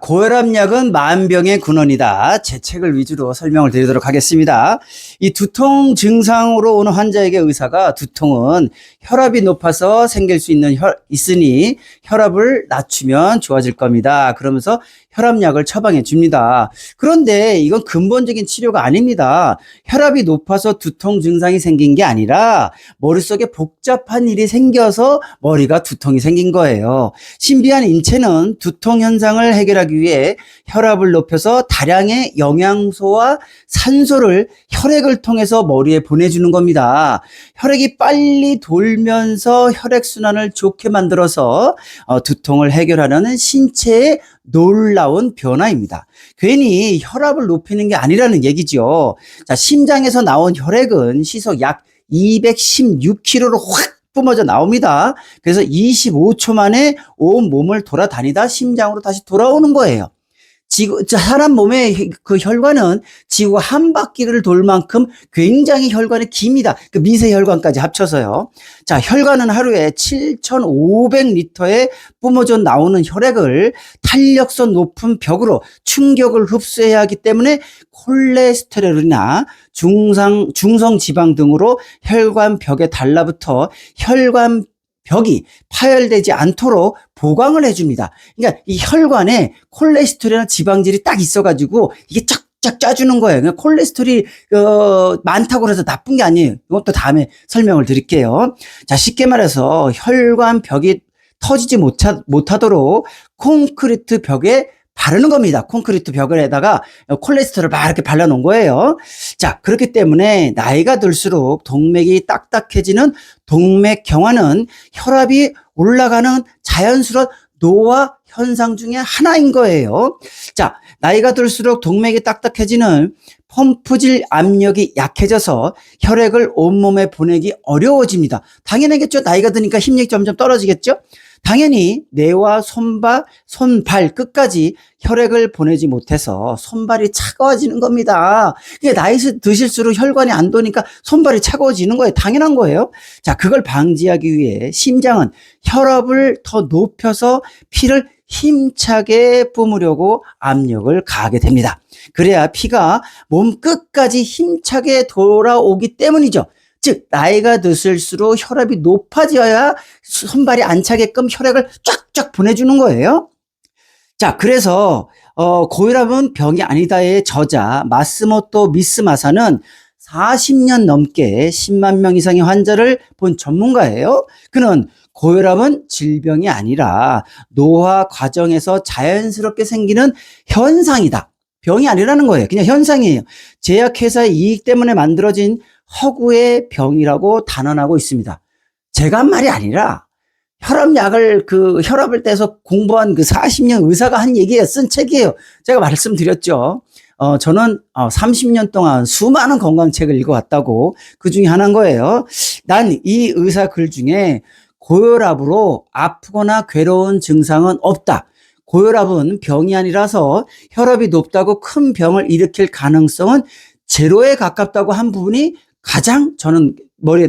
고혈압약은 만병의 근원이다. 제 책을 위주로 설명을 드리도록 하겠습니다. 이 두통 증상으로 오는 환자에게 의사가 두통은 혈압이 높아서 생길 수 있으니 혈압을 낮추면 좋아질 겁니다. 그러면서 혈압약을 처방해 줍니다. 그런데 이건 근본적인 치료가 아닙니다. 혈압이 높아서 두통 증상이 생긴 게 아니라 머릿속에 복잡한 일이 생겨서 머리가 두통이 생긴 거예요. 신비한 인체는 두통 현상을 해결하기 위해 혈압을 높여서 다량의 영양소와 산소를 혈액을 통해서 머리에 보내주는 겁니다. 혈액이 빨리 돌면서 혈액순환을 좋게 만들어서 두통을 해결하려는 신체의 놀라운 변화입니다. 괜히 혈압을 높이는 게 아니라는 얘기죠. 자, 심장에서 나온 혈액은 시속 약 216km로 확 뿜어져 나옵니다. 그래서 25초 만에 온 몸을 돌아다니다 심장으로 다시 돌아오는 거예요. 사람 몸의 그 혈관은 지구 한 바퀴를 돌 만큼 굉장히 혈관이 깁니다. 그 미세혈관까지 합쳐서요. 자, 혈관은 하루에 7,500리터의 뿜어져 나오는 혈액을 탄력성 높은 벽으로 충격을 흡수해야 하기 때문에 콜레스테롤이나 중성 지방 등으로 혈관 벽에 달라붙어 혈관 벽이 파열되지 않도록 보강을 해줍니다. 그러니까 이 혈관에 콜레스테롤이나 지방질이 딱 있어가지고 이게 쫙쫙 짜주는 거예요. 그러니까 콜레스테롤이 많다고 해서 나쁜 게 아니에요. 이것도 다음에 설명을 드릴게요. 자, 쉽게 말해서 혈관 벽이 터지지 못하도록 콘크리트 벽에 바르는 겁니다. 콘크리트 벽에다가 콜레스테롤을 막 이렇게 발라놓은 거예요. 자, 그렇기 때문에 나이가 들수록 동맥이 딱딱해지는 동맥경화는 혈압이 올라가는 자연스러운 노화 현상 중에 하나인 거예요. 자, 나이가 들수록 동맥이 딱딱해지는 펌프질 압력이 약해져서 혈액을 온몸에 보내기 어려워집니다. 당연하겠죠. 나이가 드니까 힘력이 점점 떨어지겠죠. 당연히 뇌와 손발 끝까지 혈액을 보내지 못해서 손발이 차가워지는 겁니다. 나이 드실수록 혈관이 안 도니까 손발이 차가워지는 거예요. 당연한 거예요. 자, 그걸 방지하기 위해 심장은 혈압을 더 높여서 피를 힘차게 뿜으려고 압력을 가하게 됩니다. 그래야 피가 몸 끝까지 힘차게 돌아오기 때문이죠. 즉, 나이가 드실수록 혈압이 높아져야 손발이 안 차게끔 혈액을 쫙쫙 보내주는 거예요. 자, 그래서 고혈압은 병이 아니다의 저자 마스모토 미스마사는 40년 넘게 10만 명 이상의 환자를 본 전문가예요. 그는 고혈압은 질병이 아니라 노화 과정에서 자연스럽게 생기는 현상이다. 병이 아니라는 거예요. 그냥 현상이에요. 제약회사의 이익 때문에 만들어진 허구의 병이라고 단언하고 있습니다. 제가 한 말이 아니라 혈압을 떼서 공부한 그 40년 의사가 한 얘기에 쓴 책이에요. 제가 말씀드렸죠. 저는 30년 동안 수많은 건강책을 읽어왔다고 그 중에 하나인 거예요. 난 이 의사 글 중에 고혈압으로 아프거나 괴로운 증상은 없다. 고혈압은 병이 아니라서 혈압이 높다고 큰 병을 일으킬 가능성은 제로에 가깝다고 한 부분이 가장 저는 머리에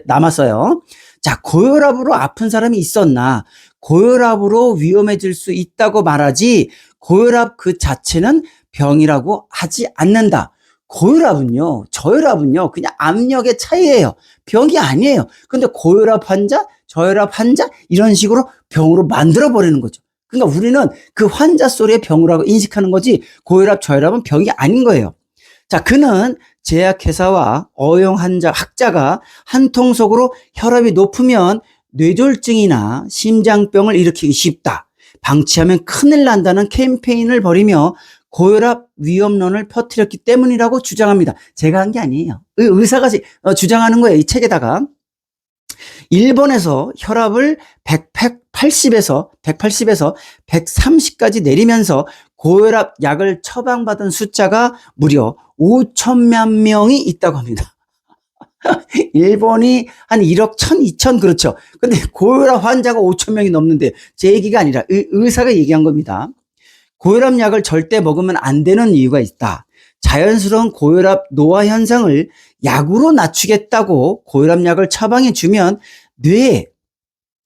남았어요. 자, 고혈압으로 아픈 사람이 있었나? 고혈압으로 위험해질 수 있다고 말하지 고혈압 그 자체는 병이라고 하지 않는다. 고혈압은요, 저혈압은요, 그냥 압력의 차이예요. 병이 아니에요. 근데 고혈압 환자, 저혈압 환자 이런 식으로 병으로 만들어버리는 거죠. 그러니까 우리는 그 환자 소리의 병이라고 인식하는 거지 고혈압, 저혈압은 병이 아닌 거예요. 자, 그는 제약회사와 어용 학자가 한 통속으로 혈압이 높으면 뇌졸중이나 심장병을 일으키기 쉽다. 방치하면 큰일 난다는 캠페인을 벌이며 고혈압 위험론을 퍼뜨렸기 때문이라고 주장합니다. 제가 한 게 아니에요. 의사가 주장하는 거예요. 이 책에다가. 일본에서 혈압을 180에서 130까지 내리면서 고혈압 약을 처방받은 숫자가 무려 5천만 명이 있다고 합니다. 일본이 한 1억 1,200 그렇죠. 근데 고혈압 환자가 5천 명이 넘는데 제 얘기가 아니라 의사가 얘기한 겁니다. 고혈압 약을 절대 먹으면 안 되는 이유가 있다. 자연스러운 고혈압 노화 현상을 약으로 낮추겠다고 고혈압 약을 처방해 주면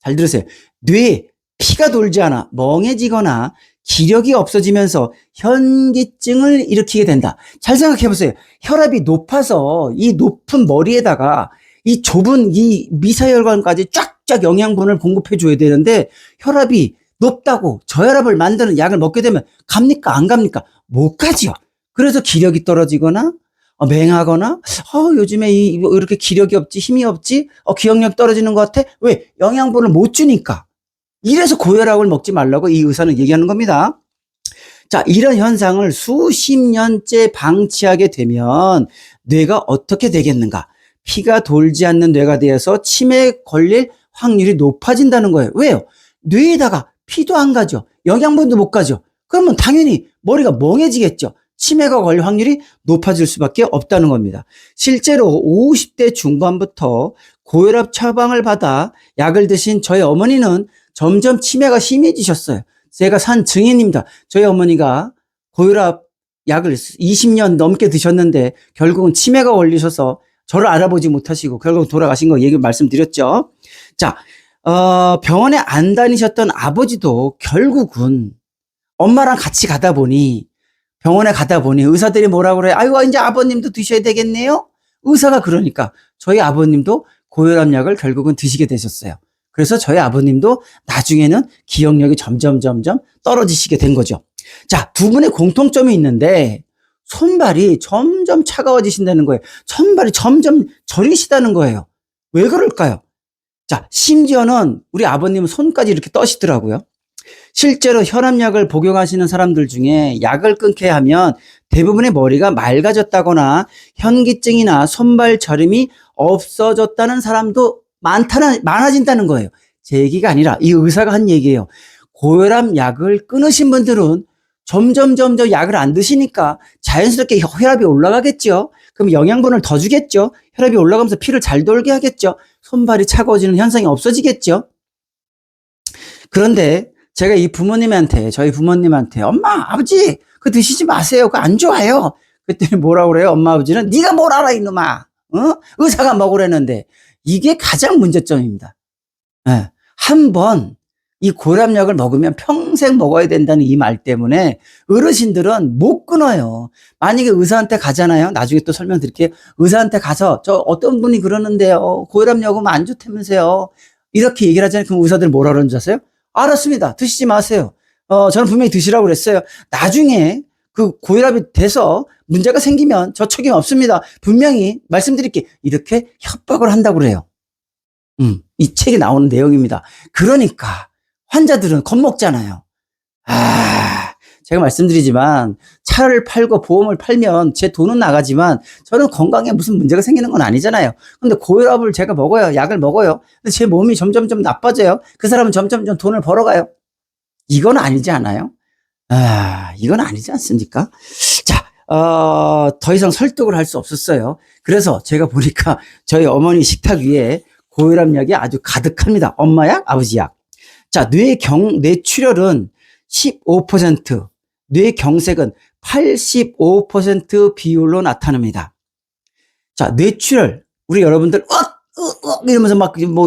잘 들으세요. 뇌에 피가 돌지 않아 멍해지거나 기력이 없어지면서 현기증을 일으키게 된다. 잘 생각해 보세요. 혈압이 높아서 이 높은 머리에다가 이 좁은 이 미사혈관까지 쫙쫙 영양분을 공급해 줘야 되는데 혈압이 높다고 저혈압을 만드는 약을 먹게 되면 갑니까? 안 갑니까? 못 가지요. 그래서 기력이 떨어지거나 맹하거나 요즘에 이렇게 기력이 없지, 힘이 없지, 기억력 떨어지는 것 같아. 왜? 영양분을 못 주니까. 이래서 고혈압을 먹지 말라고 이 의사는 얘기하는 겁니다. 자, 이런 현상을 수십 년째 방치하게 되면 뇌가 어떻게 되겠는가? 피가 돌지 않는 뇌가 되어서 치매에 걸릴 확률이 높아진다는 거예요. 왜요? 뇌에다가 피도 안 가죠. 영양분도 못 가죠. 그러면 당연히 머리가 멍해지겠죠. 치매가 걸릴 확률이 높아질 수밖에 없다는 겁니다. 실제로 50대 중반부터 고혈압 처방을 받아 약을 드신 저희 어머니는 점점 치매가 심해지셨어요. 제가 산 증인입니다. 저희 어머니가 고혈압 약을 20년 넘게 드셨는데 결국은 치매가 걸리셔서 저를 알아보지 못하시고 결국 돌아가신 거 얘기 말씀드렸죠. 자, 병원에 안 다니셨던 아버지도 결국은 엄마랑 같이 병원에 가다 보니 의사들이 뭐라 그래요? 아이고, 이제 아버님도 드셔야 되겠네요? 의사가 그러니까 저희 아버님도 고혈압 약을 결국은 드시게 되셨어요. 그래서 저희 아버님도 나중에는 기억력이 점점 떨어지시게 된 거죠. 자, 두 분의 공통점이 있는데 손발이 점점 차가워지신다는 거예요. 손발이 점점 저리시다는 거예요. 왜 그럴까요? 자, 심지어는 우리 아버님은 손까지 이렇게 떠시더라고요. 실제로 혈압약을 복용하시는 사람들 중에 약을 끊게 하면 대부분의 머리가 맑아졌다거나 현기증이나 손발 저림이 없어졌다는 사람도 많아진다는 거예요. 제 얘기가 아니라 이 의사가 한 얘기예요. 고혈압 약을 끊으신 분들은 점점 약을 안 드시니까 자연스럽게 혈압이 올라가겠죠. 그럼 영양분을 더 주겠죠. 혈압이 올라가면서 피를 잘 돌게 하겠죠. 손발이 차가워지는 현상이 없어지겠죠. 그런데 제가 저희 부모님한테 엄마, 아버지 그거 드시지 마세요. 그거 안 좋아요. 그랬더니 뭐라고 그래요? 엄마, 아버지는 네가 뭘 알아 이놈아. 의사가 먹으라는데. 이게 가장 문제점입니다. 네. 한번 이 고혈압약을 먹으면 평생 먹어야 된다는 이 말 때문에 어르신들은 못 끊어요. 만약에 의사한테 가잖아요. 나중에 또 설명드릴게요. 의사한테 가서 저 어떤 분이 그러는데요. 고혈압약 먹으면 안 좋다면서요. 이렇게 얘기를 하잖아요. 그럼 의사들이 뭐라 그러는 줄 아세요? 알았습니다. 드시지 마세요. 저는 분명히 드시라고 그랬어요. 나중에 그 고혈압이 돼서 문제가 생기면 저 책임 없습니다. 분명히 말씀드릴게요. 이렇게 협박을 한다고 그래요. 이 책에 나오는 내용입니다. 그러니까 환자들은 겁먹잖아요. 제가 말씀드리지만 차를 팔고 보험을 팔면 제 돈은 나가지만 저는 건강에 무슨 문제가 생기는 건 아니잖아요. 근데 고혈압을 제가 먹어요. 약을 먹어요. 근데 제 몸이 점점 나빠져요. 그 사람은 점점 돈을 벌어가요. 이건 아니지 않아요? 이건 아니지 않습니까? 자, 더 이상 설득을 할 수 없었어요. 그래서 제가 보니까 저희 어머니 식탁 위에 고혈압 약이 아주 가득합니다. 엄마 약, 아버지 약. 자, 뇌출혈은 15%, 뇌경색은 85% 비율로 나타납니다. 자, 뇌출혈. 우리 여러분들, 이러면서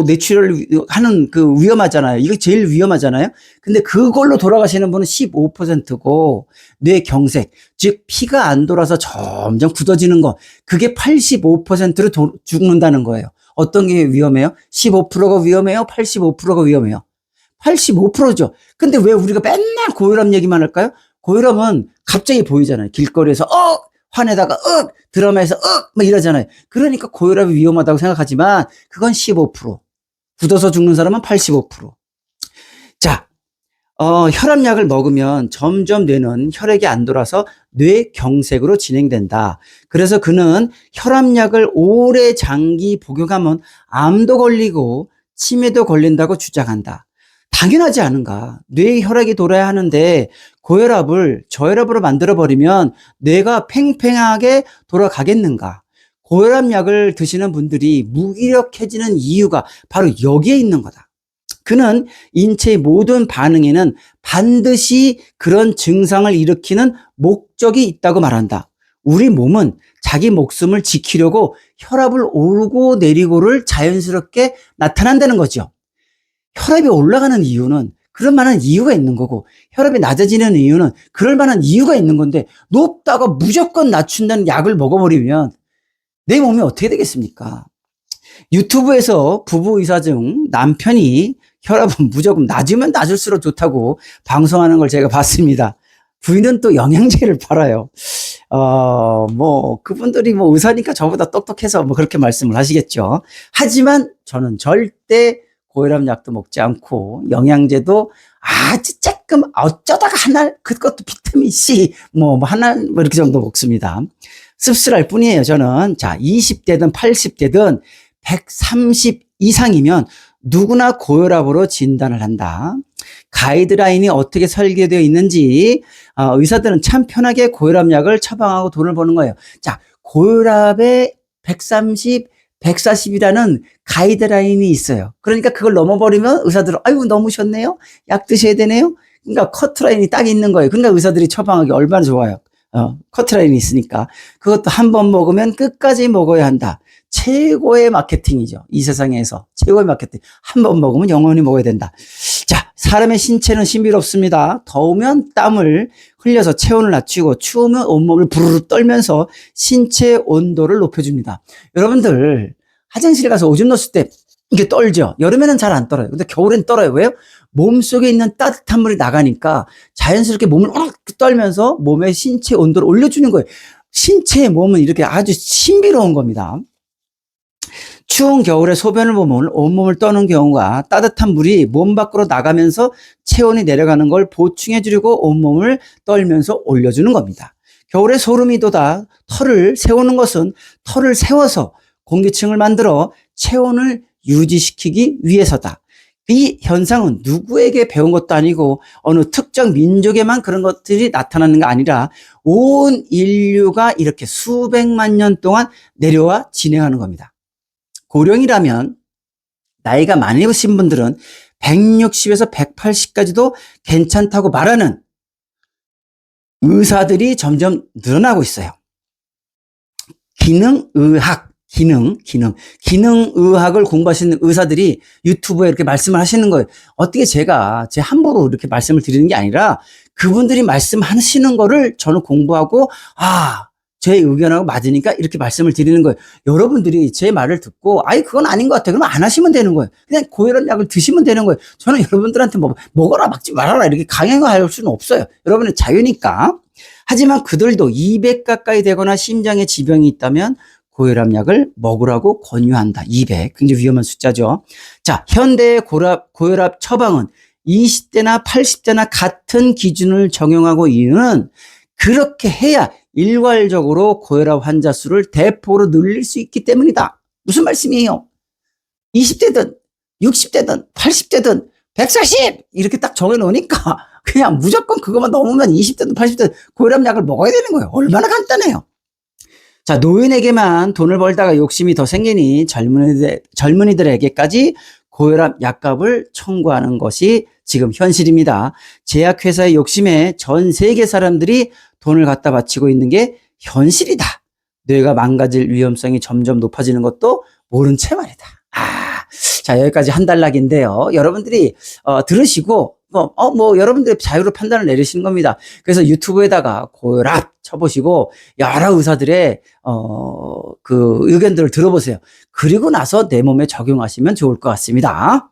뇌출혈 하는 그 위험하잖아요. 이거 제일 위험하잖아요. 근데 그걸로 돌아가시는 분은 15%고, 뇌경색. 즉, 피가 안 돌아서 점점 굳어지는 거. 그게 85%로 죽는다는 거예요. 어떤 게 위험해요? 15%가 위험해요? 85%가 위험해요? 85%죠. 근데 왜 우리가 맨날 고혈압 얘기만 할까요? 고혈압은 갑자기 보이잖아요. 길거리에서 화내다가 드라마에서 막 이러잖아요. 그러니까 고혈압이 위험하다고 생각하지만 그건 15%. 굳어서 죽는 사람은 85%. 자, 혈압약을 먹으면 점점 뇌는 혈액이 안 돌아서 뇌경색으로 진행된다. 그래서 그는 혈압약을 오래 장기 복용하면 암도 걸리고 치매도 걸린다고 주장한다. 당연하지 않은가. 뇌에 혈액이 돌아야 하는데 고혈압을 저혈압으로 만들어버리면 뇌가 팽팽하게 돌아가겠는가. 고혈압약을 드시는 분들이 무기력해지는 이유가 바로 여기에 있는 거다. 그는 인체의 모든 반응에는 반드시 그런 증상을 일으키는 목적이 있다고 말한다. 우리 몸은 자기 목숨을 지키려고 혈압을 오르고 내리고를 자연스럽게 나타난다는 거죠. 혈압이 올라가는 이유는 그럴 만한 이유가 있는 거고, 혈압이 낮아지는 이유는 그럴 만한 이유가 있는 건데, 높다가 무조건 낮춘다는 약을 먹어버리면 내 몸이 어떻게 되겠습니까? 유튜브에서 부부 의사 중 남편이 혈압은 무조건 낮으면 낮을수록 좋다고 방송하는 걸 제가 봤습니다. 부인은 또 영양제를 팔아요. 그분들이 의사니까 저보다 똑똑해서 그렇게 말씀을 하시겠죠. 하지만 저는 절대 고혈압 약도 먹지 않고 영양제도 아주 조금 어쩌다가 하나, 그것도 비타민 C 하나 이렇게 정도 먹습니다. 씁쓸할 뿐이에요. 저는 20대든 80대든 130 이상이면 누구나 고혈압으로 진단을 한다. 가이드라인이 어떻게 설계되어 있는지 의사들은 참 편하게 고혈압 약을 처방하고 돈을 버는 거예요. 고혈압에 130, 140이라는 가이드라인이 있어요. 그러니까 그걸 넘어버리면 의사들은 아이고 넘으셨네요. 약 드셔야 되네요. 그러니까 커트라인이 딱 있는 거예요. 그러니까 의사들이 처방하기 얼마나 좋아요. 커트라인이 있으니까. 그것도 한 번 먹으면 끝까지 먹어야 한다. 최고의 마케팅이죠. 이 세상에서 최고의 마케팅. 한 번 먹으면 영원히 먹어야 된다. 사람의 신체는 신비롭습니다. 더우면 땀을 흘려서 체온을 낮추고 추우면 온몸을 부르르 떨면서 신체 온도를 높여줍니다. 여러분들 화장실에 가서 오줌 넣었을 때 이게 떨죠. 여름에는 잘 안 떨어요. 근데 겨울엔 떨어요. 왜요? 몸속에 있는 따뜻한 물이 나가니까 자연스럽게 몸을 떨면서 몸의 신체 온도를 올려주는 거예요. 신체의 몸은 이렇게 아주 신비로운 겁니다. 추운 겨울에 소변을 보면 온몸을 떠는 경우가 따뜻한 물이 몸 밖으로 나가면서 체온이 내려가는 걸 보충해 주려고 온몸을 떨면서 올려주는 겁니다. 겨울에 소름이 돋아 털을 세우는 것은 털을 세워서 공기층을 만들어 체온을 유지시키기 위해서다. 이 현상은 누구에게 배운 것도 아니고 어느 특정 민족에만 그런 것들이 나타나는 게 아니라 온 인류가 이렇게 수백만 년 동안 내려와 진행하는 겁니다. 고령이라면 나이가 많으신 분들은 160에서 180까지도 괜찮다고 말하는 의사들이 점점 늘어나고 있어요. 기능의학을 공부하시는 의사들이 유튜브에 이렇게 말씀을 하시는 거예요. 어떻게 제가 제 함부로 이렇게 말씀을 드리는 게 아니라 그분들이 말씀하시는 거를 저는 공부하고 제 의견하고 맞으니까 이렇게 말씀을 드리는 거예요. 여러분들이 제 말을 듣고 그건 아닌 것 같아. 그러면 안 하시면 되는 거예요. 그냥 고혈압 약을 드시면 되는 거예요. 저는 여러분들한테 먹어라 먹지 말아라 이렇게 강행할 수는 없어요. 여러분의 자유니까. 하지만 그들도 200 가까이 되거나 심장에 지병이 있다면 고혈압 약을 먹으라고 권유한다. 200. 굉장히 위험한 숫자죠. 현대의 고혈압 처방은 20대나 80대나 같은 기준을 적용하고 이유는 그렇게 해야 일괄적으로 고혈압 환자 수를 대폭으로 늘릴 수 있기 때문이다. 무슨 말씀이에요? 20대든 60대든 80대든 140 이렇게 딱 정해놓으니까 그냥 무조건 그것만 넘으면 20대든 80대든 고혈압 약을 먹어야 되는 거예요. 얼마나 간단해요. 노인에게만 돈을 벌다가 욕심이 더 생기니 젊은이들에게까지 고혈압 약값을 청구하는 것이 지금 현실입니다. 제약회사의 욕심에 전 세계 사람들이 돈을 갖다 바치고 있는 게 현실이다. 뇌가 망가질 위험성이 점점 높아지는 것도 모른 채 말이다. 여기까지 한 단락인데요. 여러분들이 들으시고 여러분들의 자유로 판단을 내리시는 겁니다. 그래서 유튜브에다가 고혈압 쳐보시고 여러 의사들의 그 의견들을 들어보세요. 그리고 나서 내 몸에 적용하시면 좋을 것 같습니다.